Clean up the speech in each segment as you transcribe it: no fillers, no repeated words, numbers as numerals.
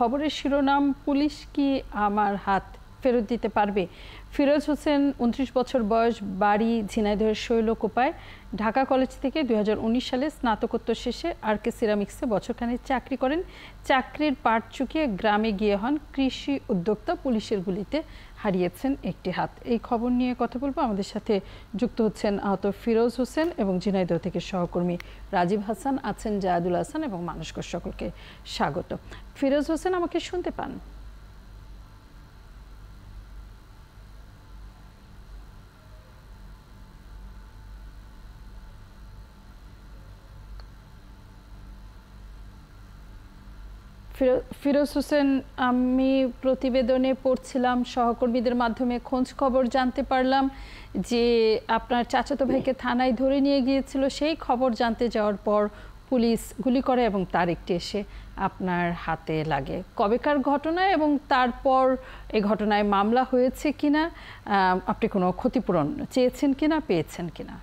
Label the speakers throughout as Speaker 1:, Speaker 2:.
Speaker 1: খবরের শিরোনাম, পুলিশ কি আমার হাত ফেরত দিতে পারবে? ফিরোজ হোসেন 29 বছর বয়স, বাড়ি ঝিনাইদহের শৈলকুপায়। ঢাকা কলেজ থেকে 2019 সালে স্নাতকোত্তর শেষে আরকে সিরামিক্সে বছরখানেক চাকরি করেন। চাকরির পাট চুকিয়ে গ্রামে গিয়ে হন কৃষি উদ্যোক্তা। পুলিশের গুলিতে হারিয়েছেন একটি হাত। এই খবর নিয়ে কথা বলবো। আমাদের সাথে যুক্ত হচ্ছেন আহত ফিরোজ হোসেন এবং ঝিনাইদহ থেকে সহকর্মী রাজীব হাসান আছেন, জায়াদুল হাসান এবং মানসকর। সকলকে স্বাগত। ফিরোজ হোসেন, আমাকে শুনতে পান? ফিরোজ হোসেন, আমি প্রতিবেদনে পড়ছিলাম, সহকর্মীদের মাধ্যমে খোঁজ খবর জানতে পারলাম যে আপনার চাচাতো ভাইকে থানায় ধরে নিয়ে গিয়েছিল। সেই খবর জানতে যাওয়ার পর পুলিশ গুলি করে এবং তার একটি এসে আপনার হাতে লাগে। কবেকার ঘটনা এবং তারপর এই ঘটনায় মামলা হয়েছে কিনা, আপনি কোনো ক্ষতিপূরণ চেয়েছেন কিনা, পেয়েছেন কিনা?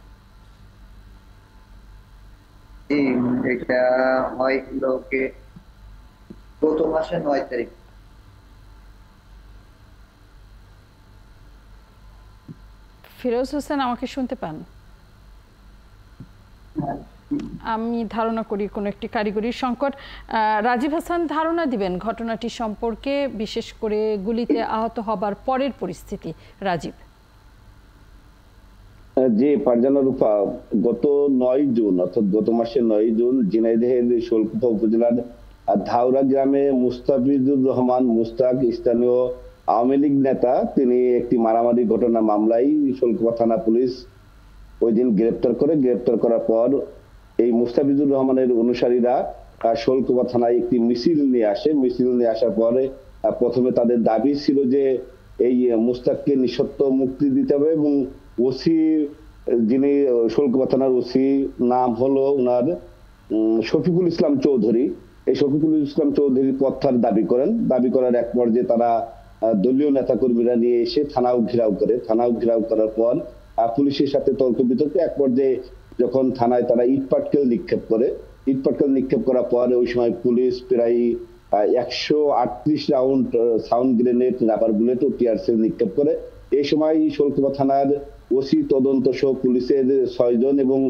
Speaker 2: এটা হয়ছিল গত মাসের 9 তারিখ।
Speaker 1: ফিরোজ হোসেন, আমাকে শুনতে পান? আমি ধারণা করি কোনো একটি কারিগরি সংকট। রাজীব হাসান ধারণা দিবেন ঘটনাটি সম্পর্কে, বিশেষ করে গুলিতে আহত হবার পরের পরিস্থিতি। রাজীব।
Speaker 3: যে ফারজানা রূপা, গত 9 জুন অর্থাৎ গত মাসের 9 জুন ঝিনাইদহের শৈলকুপা উপজেলার ধাউরা গ্রামে মুস্তাফিজুর রহমান মুস্তাক, স্থানীয় আওয়ামী লীগ নেতা, তিনি একটি মারামারি ঘটনা মামলায় শৈলকুপা থানা পুলিশ ওই দিন গ্রেপ্তার করার পর এই মুস্তাফিজুর রহমানের অনুসারীরা শৈলকুপা থানায় একটি মিছিল নিয়ে আসে। মিছিল নিয়ে আসার পরে প্রথমে তাদের দাবি ছিল যে এই মুস্তাককে নিঃশর্ত মুক্তি দিতে হবে এবং ওসি, যিনি শৈলকুপা থানার ওসি, নাম হলো ওনার শফিকুল ইসলাম চৌধুরী, এই শফিকুল ইসলাম চৌধুরী প্রত্যাহার দাবি করার এক পর্যায়ে তারা দলীয় নেতাকর্মীরা নিয়ে এসে থানাও ঘেরাও করার পর পুলিশের সাথে তর্ক বিতর্কে এক পর্যায়ে যখন থানায় তারা ইটপাটকেল নিক্ষেপ করার পরে ওই সময় পুলিশ প্রায় 138 round sound grenade, rubber bullet ও টিয়ার সেল নিক্ষেপ করে। এই সময় শৈলকুপা থানার ওসি, তদন্ত সহ পুলিশের 6 জন এবং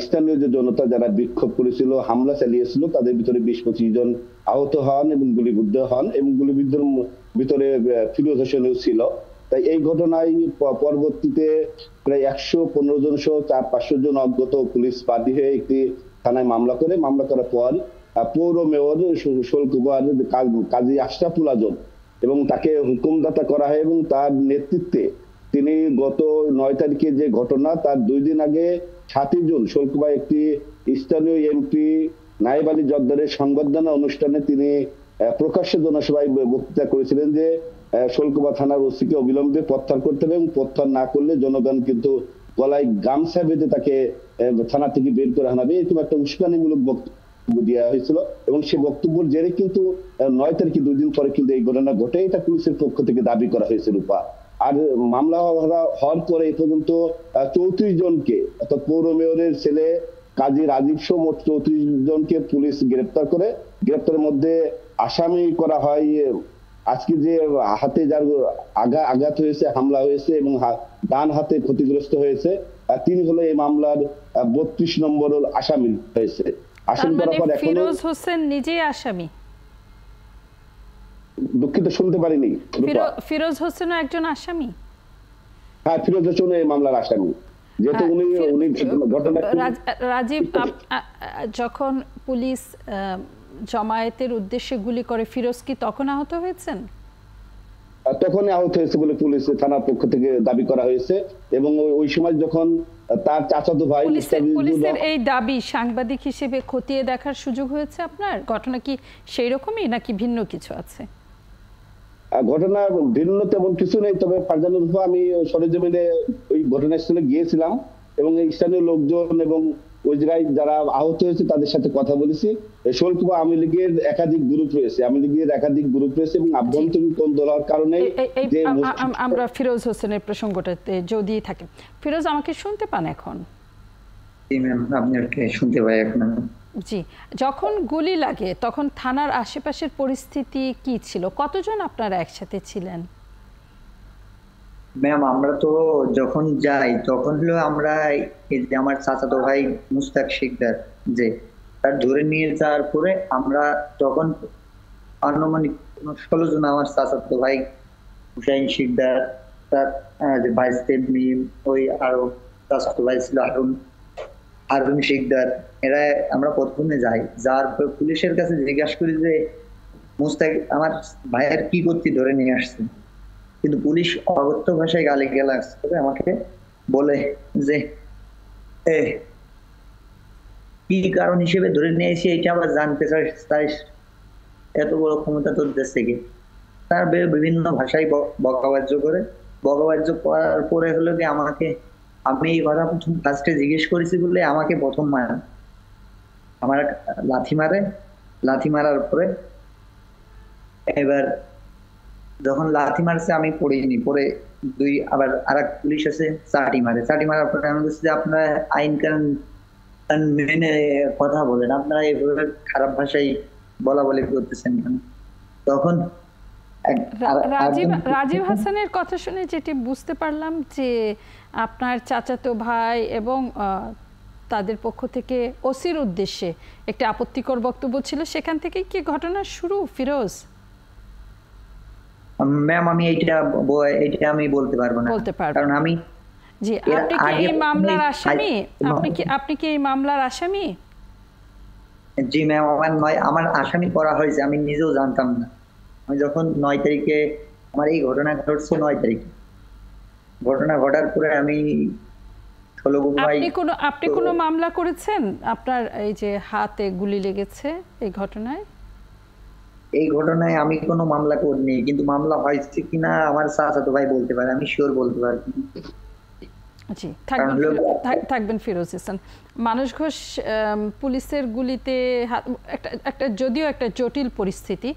Speaker 3: স্থানীয় যে জনতা যারা বিক্ষোভ করেছিল, হামলা চালিয়েছিল, তাদের ভিতরে 20-25 জন আহত হন এবং গুলিবিদ্ধ হন এবং গুলিবিদ্ধর ভিতরে ফিরোজ হোসেনও ছিল। তাই এই ঘটনায় পরবর্তীতে প্রায় 115 জন সহ 400-500 জন অজ্ঞাত পুলিশ বাদী হয়ে একটি থানায় মামলা করার পর পৌর মেয়র শৈলকুপার কাজী আশরাফুল আজম এবং তাকে হুকুমদাতা করা হয় এবং তার নেতৃত্বে তিনি গত 9 তারিখে যে ঘটনা, তার 2 দিন আগে 7 জুন শৈলকুপায় একটি স্থানীয় এমপি নায়েব আলী জর্দারের সংবর্ধনা অনুষ্ঠানে তিনি প্রকাশ্য জনসভায় বক্তৃতা করেছিলেন যে শৈলকুপা থানার ওসিকে অবিলম্বে প্রত্যাহার করতে হবে এবং প্রত্যাহার না করলে জনগণ কিন্তু গলায় গামছা বেঁধে তাকে থানা থেকে বের করে আনাবে। এরকম একটা উস্কানিমূলক বক্তব্য দেওয়া হয়েছিল এবং সে বক্তব্যের জেরে কিন্তু 9 তারিখে 2 দিন পরে কিন্তু এই ঘটনা ঘটে। এটা পুলিশের পক্ষ থেকে দাবি করা হয়েছে রূপা। আর মামলা হওয়ার পরে এ পর্যন্ত 34 জনকে, অর্থাৎ পৌর মেয়রের ছেলে কাজী রাজীব সহ মোট 34 জনকে পুলিশ গ্রেপ্তারের মধ্যে আসামি করা হয়। আজকে যে হাতে যার আঘাত হয়েছে, হামলা হয়েছে এবং ডান হাতে ক্ষতিগ্রস্ত হয়েছে, তিনি হলো এই মামলার 32 নম্বর আসামি হয়েছে। আসামি করার পর
Speaker 1: ফিরোজ হোসেন নিজেই আসামি?
Speaker 3: দুঃখিত, শুনতে পারিনি।
Speaker 1: ফিরোজ হোসেনও একজন আসামি?
Speaker 3: হ্যাঁ, ফিরোজ হোসেন এই মামলার আসামি। যেহেতু উনি ঘটনা।
Speaker 1: রাজীব, যখন পুলিশ জমায়েতের উদ্দেশ্যে গুলি করে, ফিরোজ কি তখন আহত হয়েছেন?
Speaker 3: তখনই আহত হয়েছে বলে পুলিশ থানার পক্ষ থেকে দাবি করা হয়েছে এবং ওই সময় যখন তার চাচাতো ভাই,
Speaker 1: পুলিশের এই দাবি সাংবাদিক হিসেবে খতিয়ে দেখার সুযোগ হয়েছে আপনার? ঘটনা কি সেই রকমই নাকি ভিন্ন কিছু আছে?
Speaker 3: ঘটনা ভিন্ন তেমন কিছু নেই, তবে ফারজানা রূপা, আমি সরেজমিনে ওই ঘটনাস্থলে গিয়েছিলাম এবং স্থানীয় লোকজন এবং ওই জায়গায় যারা আহত হয়েছে তাদের সাথে কথা বলেছি। শৈলকুপা আওয়ামী লীগের একাধিক গ্রুপ রয়েছে এবং আভ্যন্তরীণ কোন্দল হওয়ার কারণে
Speaker 1: আমরা ফিরোজ হোসেনের প্রসঙ্গটাতে যদি থাকি। ফিরোজ, আমাকে শুনতে পান এখন?
Speaker 2: জি ম্যাম, আপনি শুনতে পাই এখন।
Speaker 1: জি, যখন গুলি লাগে তখন থানার আশেপাশের পরিস্থিতি কি ছিল? কতজন আপনারা একসাথে ছিলেন?
Speaker 2: ম্যাম আমরা তো যখন যাই তখন হলো আমরা এই যে আমার চাচাতো ভাই মুস্তাক শিকদার, যে তার ধরে নিয়ে যাওয়ার পরে আমরা তখন আনুমানিক 16 জন আমার চাচাতো ভাই হুসাইন শিকদার, তার যে ভাইস তেমনি ওই আরো চাচাতো ভাই ছিল হারুন শিকদার, এরা আমরা প্রথমে যাই। যাওয়ার পর পুলিশের কাছে জিজ্ঞাসা করি যে মুস্তাক আমার ভাইয়ের কি করতে ধরে নিয়ে আসছে, কিন্তু পুলিশ অগত্য ভাষায় গালিগালাজ করে আমাকে বলে যে কি কারণ হিসেবে ধরে নিয়েছি এটা আবার জানতে চাইস, এত বড় ক্ষমতা তোর দেশ থেকে। তার বিভিন্ন ভাষায় বকাবাজ্য করে, বকাবাজ্য করার পরে হলো কি আমাকে, আমি এই কথা প্রথম ফার্স্টে জিজ্ঞেস করেছি বলে আমাকে প্রথম আমার লাথি মারে। লাথি মারার পরে এবার যখন লাথি মারছে আমি পড়িনি, পরে আবার আর এক পুলিশ আছে চাটি মারে। চাটি মারার পরে আমি বলছি যে আপনারা আইন কানুন মেনে কথা বলেন, আপনারা এইভাবে খারাপ ভাষায় বলা বলি করতেছেন কেন? তখন
Speaker 1: রাজীব হাসানের কথা শুনে যেটি বুঝতে পারলাম যে আপনার চাচাতো ভাই এবং তাদের পক্ষ থেকে ওসির উদ্দেশ্যে একটা আপত্তিকর বক্তব্য ছিল, সেখান থেকে কি ঘটনা শুরু ফিরোজ?
Speaker 2: ম্যাম আমি এইটা আমি বলতে পারবো না, কারণ আমি
Speaker 1: জি। আপনি কি এই মামলার আসামি? আপনি কি এই মামলার আসামি?
Speaker 2: জি ম্যাম, আমার আসামি করা হয়েছে, আমি নিজেও জানতাম না। আমি যখন 9 তারিখে আমার এই ঘটনা ঘটছে, 9 তারিখে ঘটনা ঘটার পরে আমি
Speaker 1: আপনি কোনো মামলা করেছেন? আপনার এই যে হাতে গুলি লেগেছে এই ঘটনায়?
Speaker 2: এই ঘটনায় আমি কোনো মামলা করিনি, কিন্তু মামলা হয়েছে কিনা আমার চাচাতো ভাই বলতে পারে, আমি শিওর বলতে পারবো।
Speaker 1: জি, থাকবেন ফিরোজ হাসান। মানস ঘোষ, পুলিশের গুলিতে একটা যদিও একটা জটিল পরিস্থিতি,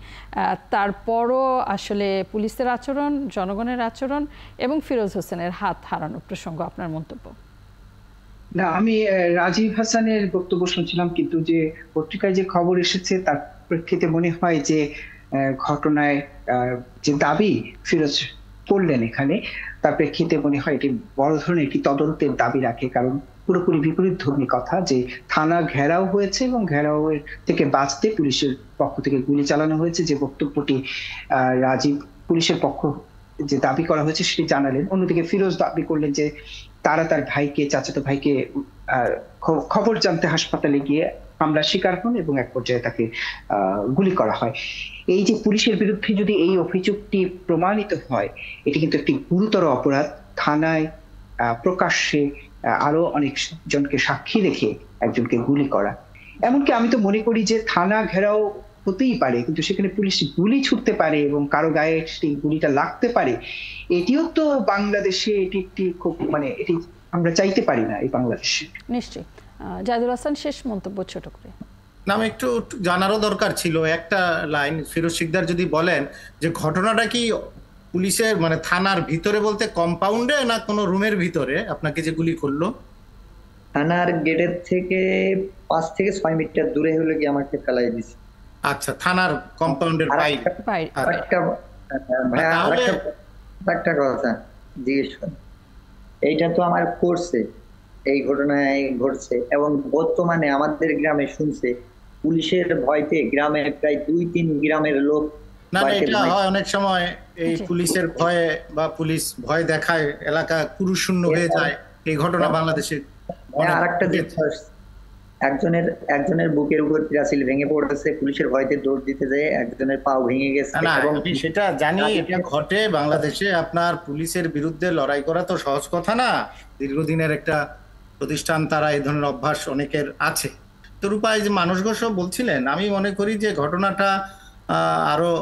Speaker 1: তারপরও আসলে পুলিশের আচরণ, জনগণের আচরণ এবং ফিরোজ হোসেনের হাত হারানোর প্রসঙ্গ, আপনার মন্তব্য?
Speaker 4: না, আমি রাজীব হাসানের বক্তব্য শুনছিলাম, কিন্তু যে পত্রিকায় যে খবর এসেছে তার প্রেক্ষিতে মনে হয় যে ঘটনায় যে দাবি ফিরোজ করলেন এখানে, তার প্রেক্ষিতে মনে হয় এটি বড় ধরনের একটি তদন্তের দাবি রাখে। কারণ পুরোপুরি বিপরীত ধর্মী কথা যে থানা ঘেরাও হয়েছে এবং ঘেরাওয়ের থেকে বাঁচতে পুলিশের পক্ষ থেকে গুলি চালানো হয়েছে, যে বক্তব্যটি রাজীব পুলিশের পক্ষ যে দাবি করা হয়েছে সেটি জানালেন। অন্যদিকে ফিরোজ দাবি করলেন যে তারা তার ভাইকে, চাচাতো ভাইকে খবর জানতে হাসপাতালে গিয়ে হামলার শিকার হন এবং এক পর্যায়ে তাকে গুলি করা হয়। এই যে পুলিশের বিরুদ্ধে যদি এই অভিযোগটি প্রমাণিত হয়, এটি কিন্তু একটি গুরুতর অপরাধ। থানায় প্রকাশ্যে আরো অনেক জনকে সাক্ষী রেখে একজনকে গুলি করা, এমনকি আমি তো মনে করি যে থানা ঘেরাও হতেই পারে, কিন্তু সেখানে পুলিশ গুলি ছুটতে পারে এবং কারো গায়ে সেই গুলিটা লাগতে পারে। এটিও তো বাংলাদেশে এটি একটি খুব এটি আমরা চাইতে পারি না এই বাংলাদেশে।
Speaker 1: নিশ্চয়ই। জাহিদুল হাসান, শেষ মন্তব্য ছোট করে।
Speaker 5: না, একটু জানারও দরকার ছিল একটা লাইন। ফিরোজ শিকদার যদি বলেন যে ঘটনাটা কি পুলিশের থানার ভিতরে বলতে কম্পাউন্ডে না কোনো রুমের ভিতরে আপনাকে যে গুলি করলো?
Speaker 2: থানার গেটের থেকে 5 থেকে 6 মিটার দূরে হলে কি আমাকে ফেলাই দিছে।
Speaker 5: আচ্ছা, থানার কম্পাউন্ডের বাইরে।
Speaker 2: একটা কথা জিজ্ঞেস করেন, এইটা তো আমার করছে, এই ঘটনায় ঘটছে এবং বর্তমানে আমাদের গ্রামে শুনছে পুলিশের ভয়তে গ্রামে প্রায় 2-3 গ্রামের লোক।
Speaker 5: না, এটা হয় অনেক সময়, এই পুলিশের ভয়ে বা পুলিশ ভয় দেখায় এলাকা পুরুষশূন্য হয়ে যায়। এই ঘটনা বাংলাদেশে
Speaker 2: আরেকটা একজনের বুকের উপর তিরাশিল ভেঙে পড়েছে, পুলিশের ভয়তে দৌড় দিতে যায়, একজনের পাও ভেঙে গেছে।
Speaker 5: সেটা জানি, এটা ঘটে বাংলাদেশে। আপনার পুলিশের বিরুদ্ধে লড়াই করা তো সহজ কথা না। দীর্ঘদিনের একটা প্রতিষ্ঠান, তারা এই ধরনের অভ্যাস অনেকের আছে। তো রূপায় যে মানস ঘোষ বলছিলেন, আমি মনে করি যে ঘটনাটা আরো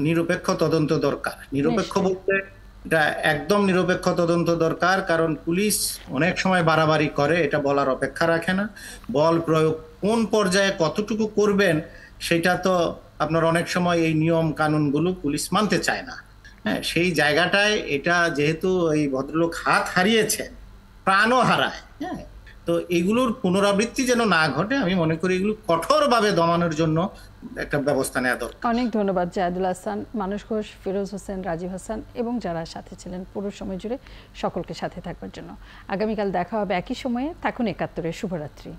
Speaker 5: নিরপেক্ষ তদন্ত দরকার। নিরপেক্ষ বলতে এটা একদম নিরপেক্ষ তদন্ত দরকার, কারণ পুলিশ অনেক সময় বাড়াবাড়ি করে, এটা বলার অপেক্ষা রাখে না। বল প্রয়োগ কোন পর্যায়ে কতটুকু করবেন সেটা তো আপনার অনেক সময় এই নিয়ম কানুনগুলো পুলিশ মানতে চায় না। হ্যাঁ, সেই জায়গাটায় এটা যেহেতু এই ভদ্রলোক হাত হারিয়েছেন, প্রাণও হারায়, হ্যাঁ, তো এগুলোর পুনরাবৃত্তি যেন না ঘটে, আমি মনে করি এগুলো কঠোরভাবে দমানোর জন্য একটা ব্যবস্থা নেওয়া দরকার।
Speaker 1: অনেক ধন্যবাদ জাহিদুল হাসান, মানস ঘোষ, ফিরোজ হোসেন, রাজীব হাসান এবং যারা সাথে ছিলেন পুরো সময় জুড়ে সকলকে সাথে থাকবার জন্য। আগামীকাল দেখা হবে একই সময়ে। থাকুন ৭১-এর। শুভরাত্রি।